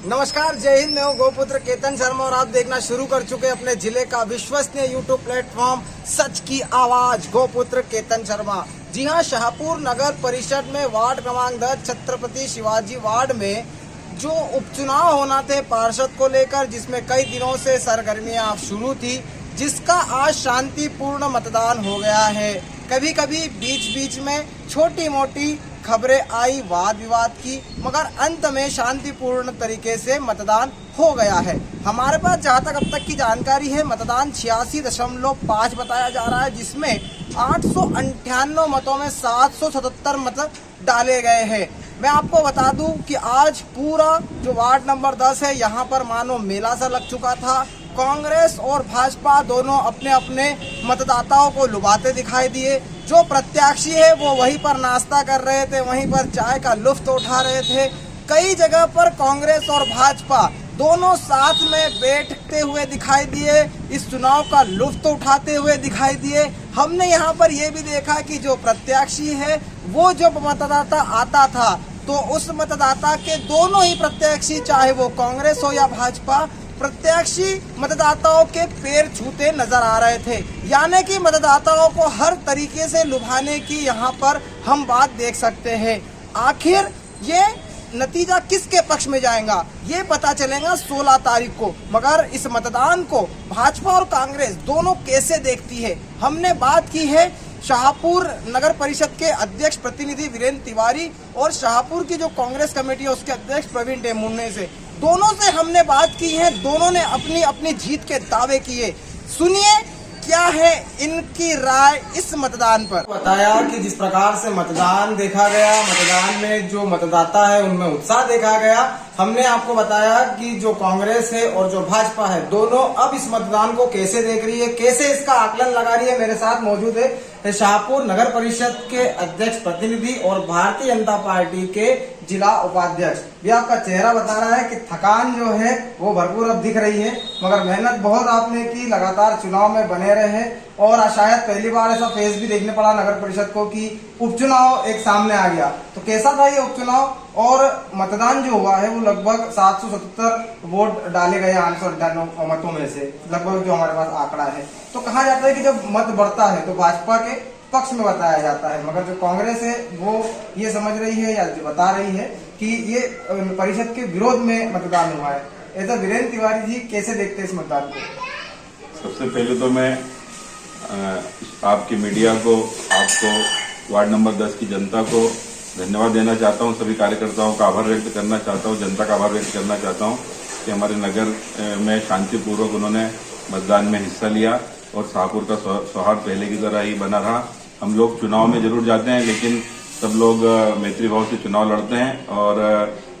नमस्कार, जय हिंद। मैं हूँ गोपुत्र केतन शर्मा और आप देखना शुरू कर चुके अपने जिले का विश्वसनीय यूट्यूब प्लेटफॉर्म सच की आवाज गोपुत्र केतन शर्मा। जी हाँ, शाहपुर नगर परिषद में वार्ड क्रमांक 10 छत्रपति शिवाजी वार्ड में जो उपचुनाव होना थे पार्षद को लेकर, जिसमें कई दिनों से सरगर्मियां शुरू थी, जिसका आज शांतिपूर्ण मतदान हो गया है। कभी कभी बीच बीच में छोटी मोटी खबरें आई वाद विवाद की, मगर अंत में शांतिपूर्ण तरीके से मतदान हो गया है। हमारे पास जहां तक अब तक की जानकारी है, मतदान 86.5 बताया जा रहा है, जिसमें 898 मतों में 777 मत डाले गए हैं। मैं आपको बता दूं कि आज पूरा जो वार्ड नंबर 10 है, यहाँ पर मानो मेला सा लग चुका था। कांग्रेस और भाजपा दोनों अपने अपने मतदाताओं को लुभाते दिखाई दिए। जो प्रत्याशी है वो वहीं पर नाश्ता कर रहे थे, वहीं पर चाय का लुत्फ उठा रहे थे। कई जगह पर कांग्रेस और भाजपा दोनों साथ में बैठते हुए दिखाई दिए, इस चुनाव का लुत्फ उठाते हुए दिखाई दिए। हमने यहाँ पर ये भी देखा कि जो प्रत्याशी है वो जब मतदाता आता था तो उस मतदाता के दोनों ही प्रत्याशी, चाहे वो कांग्रेस हो या भाजपा, प्रत्याशी मतदाताओं के पैर छूते नजर आ रहे थे। यानी कि मतदाताओं को हर तरीके से लुभाने की यहाँ पर हम बात देख सकते हैं। आखिर ये नतीजा किसके पक्ष में जाएगा ये पता चलेगा 16 तारीख को। मगर इस मतदान को भाजपा और कांग्रेस दोनों कैसे देखती है, हमने बात की है शाहपुर नगर परिषद के अध्यक्ष प्रतिनिधि वीरेंद्र तिवारी और शाहपुर की जो कांग्रेस कमेटी है उसके अध्यक्ष प्रवीण टेमुर्ने से। दोनों से हमने बात की है, दोनों ने अपनी अपनी जीत के दावे किए। सुनिए क्या है इनकी राय इस मतदान पर। बताया कि जिस प्रकार से मतदान देखा गया, मतदान में जो मतदाता है उनमें उत्साह देखा गया। हमने आपको बताया कि जो कांग्रेस है और जो भाजपा है दोनों अब इस मतदान को कैसे देख रही है, कैसे इसका आकलन लगा रही है। मेरे साथ मौजूद है शाहपुर नगर परिषद के अध्यक्ष प्रतिनिधि और भारतीय जनता पार्टी के जिला उपाध्यक्ष। ये आपका चेहरा बता रहा है कि थकान जो है वो भरपूर अब दिख रही है, मगर मेहनत बहुत आपने की, लगातार चुनाव में बने रहे और शायद पहली बार ऐसा फेस भी देखने पड़ा नगर परिषद को कि उपचुनाव एक सामने आ गया। तो कैसा था ये उपचुनाव? और मतदान जो हुआ है वो लगभग 777 वोट डाले गए 898 मतों में से, लगभग जो हमारे पास आंकड़ा है। तो कहा जाता है कि जब मत बढ़ता है तो भाजपा के पक्ष में बताया जाता है, मगर जो कांग्रेस है वो ये समझ रही है या बता रही है कि ये परिषद के विरोध में मतदान हुआ है। ऐसा वीरेंद्र तिवारी जी कैसे देखते हैं इस मतदान को? सबसे पहले तो मैं आपकी मीडिया को, आपको, वार्ड नंबर 10 की जनता को धन्यवाद देना चाहता हूं। सभी कार्यकर्ताओं का आभार व्यक्त करना चाहता हूं, जनता का आभार व्यक्त करना चाहता हूं कि हमारे नगर में शांतिपूर्वक उन्होंने मतदान में हिस्सा लिया और शाहपुर का सौहार्द पहले की तरह ही बना रहा। हम लोग चुनाव में जरूर जाते हैं, लेकिन सब लोग मैत्री भाव से चुनाव लड़ते हैं और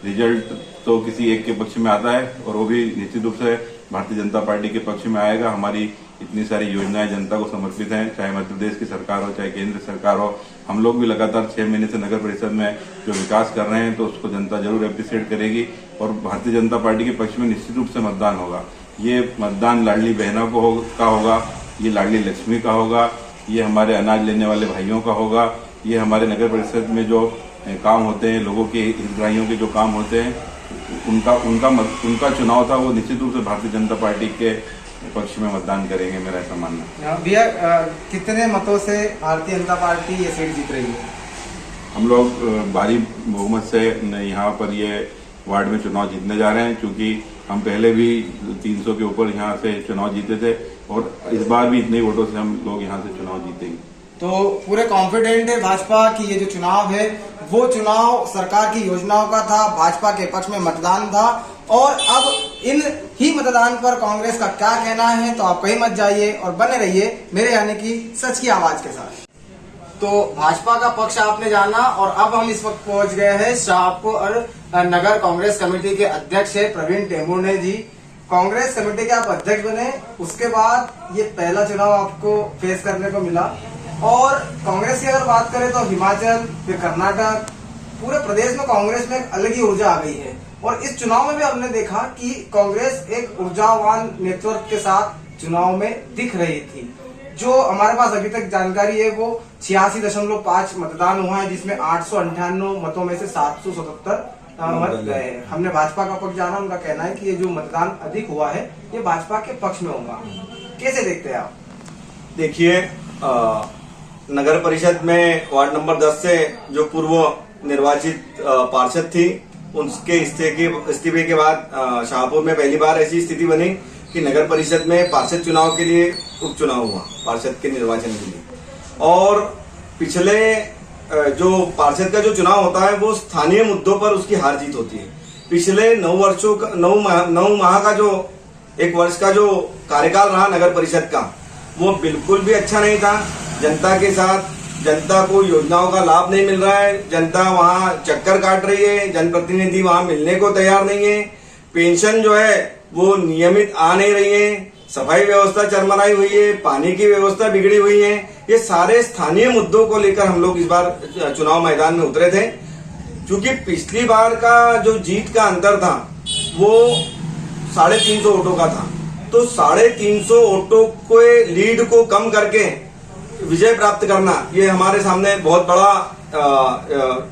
रिजल्ट तो किसी एक के पक्ष में आता है और वो भी निश्चित रूप से भारतीय जनता पार्टी के पक्ष में आएगा। हमारी इतनी सारी योजनाएं जनता को समर्पित हैं, चाहे मध्य प्रदेश की सरकार हो, चाहे केंद्र सरकार हो। हम लोग भी लगातार 6 महीने से नगर परिषद में जो विकास कर रहे हैं तो उसको जनता जरूर अप्रिशिएट करेगी और भारतीय जनता पार्टी के पक्ष में निश्चित रूप से मतदान होगा। ये मतदान लाडली बहनों का होगा, ये लाडली लक्ष्मी का होगा, ये हमारे अनाज लेने वाले भाइयों का होगा, ये हमारे नगर परिषद में जो काम होते हैं, लोगों के हितग्राहियों के जो काम होते हैं, उनका चुनाव था, वो निश्चित रूप से भारतीय जनता पार्टी के पक्ष में मतदान करेंगे, मेरा ऐसा मानना है। भैया, कितने मतों से भारतीय जनता पार्टी ये सीट जीत रही है? हम लोग भारी बहुमत से यहाँ पर ये वार्ड में चुनाव जीतने जा रहे हैं, क्योंकि हम पहले भी 300 के ऊपर यहाँ से चुनाव जीते थे और इस बार भी इतने वोटों से हम लोग यहाँ से चुनाव जीतेंगे। तो पूरे कॉन्फिडेंट है भाजपा की ये जो चुनाव है वो चुनाव सरकार की योजनाओं का था, भाजपा के पक्ष में मतदान था। और अब इन ही मतदान पर कांग्रेस का क्या कहना है, तो आप कहीं मत जाइए और बने रहिए मेरे यानी कि सच की आवाज के साथ। तो भाजपा का पक्ष आपने जाना और अब हम इस वक्त पहुंच गए हैं शाहपुर नगर कांग्रेस कमेटी के अध्यक्ष है प्रवीण टेमुर्ने जी। कांग्रेस कमेटी के आप अध्यक्ष बने, उसके बाद ये पहला चुनाव आपको फेस करने को मिला। और कांग्रेस की अगर बात करें तो हिमाचल, फिर कर्नाटक, पूरे प्रदेश में कांग्रेस में एक अलग ही ऊर्जा आ गई है। और इस चुनाव में भी हमने देखा कि कांग्रेस एक ऊर्जावान नेतृत्व के साथ चुनाव में दिख रही थी। जो हमारे पास अभी तक जानकारी है वो 86.5 मतदान हुआ है, जिसमें 898 मतों में से 777 मत गए। हमने भाजपा का पक्ष जाना, उनका कहना है कि ये जो मतदान अधिक हुआ है ये भाजपा के पक्ष में होगा। कैसे देखते हैं आप? देखिए, नगर परिषद में वार्ड नंबर 10 से जो पूर्व निर्वाचित पार्षद थी, उनके इस्तीफे के बाद शाहपुर में पहली बार ऐसी स्थिति बनी कि नगर परिषद में पार्षद चुनाव के लिए उपचुनाव हुआ, पार्षद के निर्वाचन के लिए। और पिछले जो पार्षद का जो चुनाव होता है वो स्थानीय मुद्दों पर उसकी हार जीत होती है। पिछले 9 माह का जो 1 वर्ष का जो कार्यकाल रहा नगर परिषद का, वो बिल्कुल भी अच्छा नहीं था। जनता के साथ, जनता को योजनाओं का लाभ नहीं मिल रहा है, जनता वहां चक्कर काट रही है, जनप्रतिनिधि वहां मिलने को तैयार नहीं है, पेंशन जो है वो नियमित आ नहीं रही है, सफाई व्यवस्था चरमराई हुई है, पानी की व्यवस्था बिगड़ी हुई है। ये सारे स्थानीय मुद्दों को लेकर हम लोग इस बार चुनाव मैदान में उतरे थे। क्योंकि पिछली बार का जो जीत का अंतर था वो 350 वोटों का था, तो 350 वोटों के लीड को कम करके विजय प्राप्त करना, ये हमारे सामने बहुत बड़ा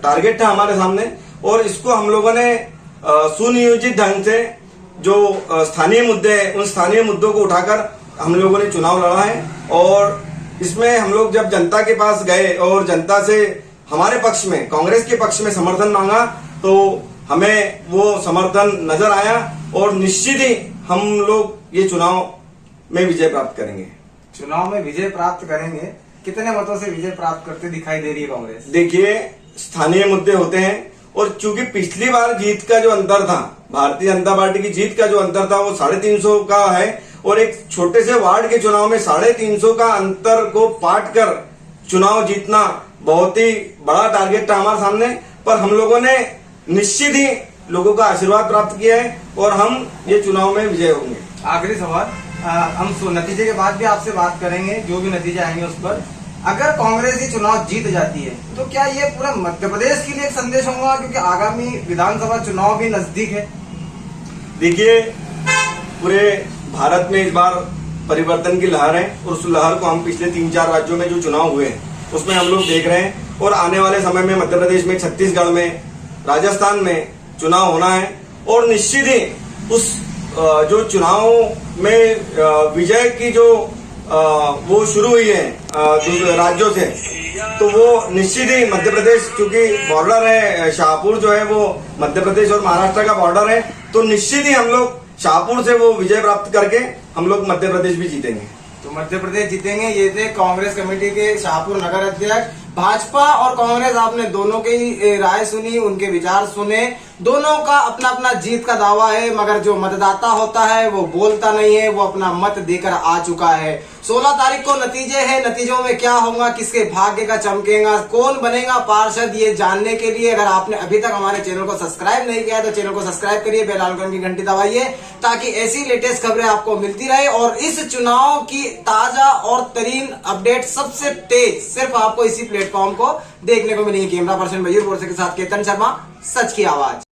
टारगेट था हमारे सामने। और इसको हम लोगों ने सुनियोजित ढंग से जो स्थानीय मुद्दे हैं, उन स्थानीय मुद्दों को उठाकर हम लोगों ने चुनाव लड़ा है। और इसमें हम लोग जब जनता के पास गए और जनता से हमारे पक्ष में, कांग्रेस के पक्ष में समर्थन मांगा, तो हमें वो समर्थन नजर आया और निश्चित ही हम लोग ये चुनाव में विजय प्राप्त करेंगे। चुनाव में विजय प्राप्त करेंगे। कितने मतों से विजय प्राप्त करते दिखाई दे रही है कांग्रेस? देखिए, स्थानीय मुद्दे होते हैं और चूंकि पिछली बार जीत का जो अंतर था, भारतीय जनता पार्टी की जीत का जो अंतर था वो 350 का है। और एक छोटे से वार्ड के चुनाव में 350 का अंतर को पाट कर चुनाव जीतना बहुत ही बड़ा टारगेट था हमारे सामने। पर हम लोगों ने निश्चित ही लोगों का आशीर्वाद प्राप्त किया है और हम ये चुनाव में विजय होंगे। आखिरी सवाल, हम नतीजे के बाद भी आपसे बात करेंगे, जो भी नतीजे आएंगे उस पर। अगर कांग्रेस ये चुनाव जीत जाती है तो क्या ये पूरा मध्य प्रदेश के लिए एक संदेश होगा, क्योंकि आगामी विधानसभा चुनाव भी नजदीक है? देखिए, पूरे भारत में इस बार परिवर्तन की लहर है और उस लहर को हम पिछले 3-4 राज्यों में जो चुनाव हुए हैं उसमें हम लोग देख रहे हैं। और आने वाले समय में मध्य प्रदेश में, छत्तीसगढ़ में, राजस्थान में चुनाव होना है। और निश्चित ही उस जो चुनाव में विजय की जो वो शुरू हुई है दूसरे राज्यों से, तो वो निश्चित ही मध्य प्रदेश, क्योंकि बॉर्डर है, शाहपुर जो है वो मध्य प्रदेश और महाराष्ट्र का बॉर्डर है, तो निश्चित ही हम लोग शाहपुर से वो विजय प्राप्त करके हम लोग मध्य प्रदेश भी जीतेंगे। तो मध्य प्रदेश जीतेंगे। ये थे कांग्रेस कमेटी के शाहपुर नगर अध्यक्ष। भाजपा और कांग्रेस, आपने दोनों की राय सुनी, उनके विचार सुने। दोनों का अपना अपना जीत का दावा है, मगर जो मतदाता होता है वो बोलता नहीं है, वो अपना मत देकर आ चुका है। 16 तारीख को नतीजे हैं। नतीजों में क्या होगा, किसके भाग्य का चमकेगा, कौन बनेगा पार्षद, ये जानने के लिए अगर आपने अभी तक हमारे चैनल को सब्सक्राइब नहीं किया तो चैनल को सब्सक्राइब करिए, बेल आइकन की घंटी दबाइए, ताकि ऐसी लेटेस्ट खबरें आपको मिलती रहे। और इस चुनाव की ताजा और तरीन अपडेट सबसे तेज सिर्फ आपको इसी प्लेटफॉर्म को देखने को मिलेगी। कैमरा पर्सन मयूर बोरसे के साथ केतन शर्मा, सच की आवाज।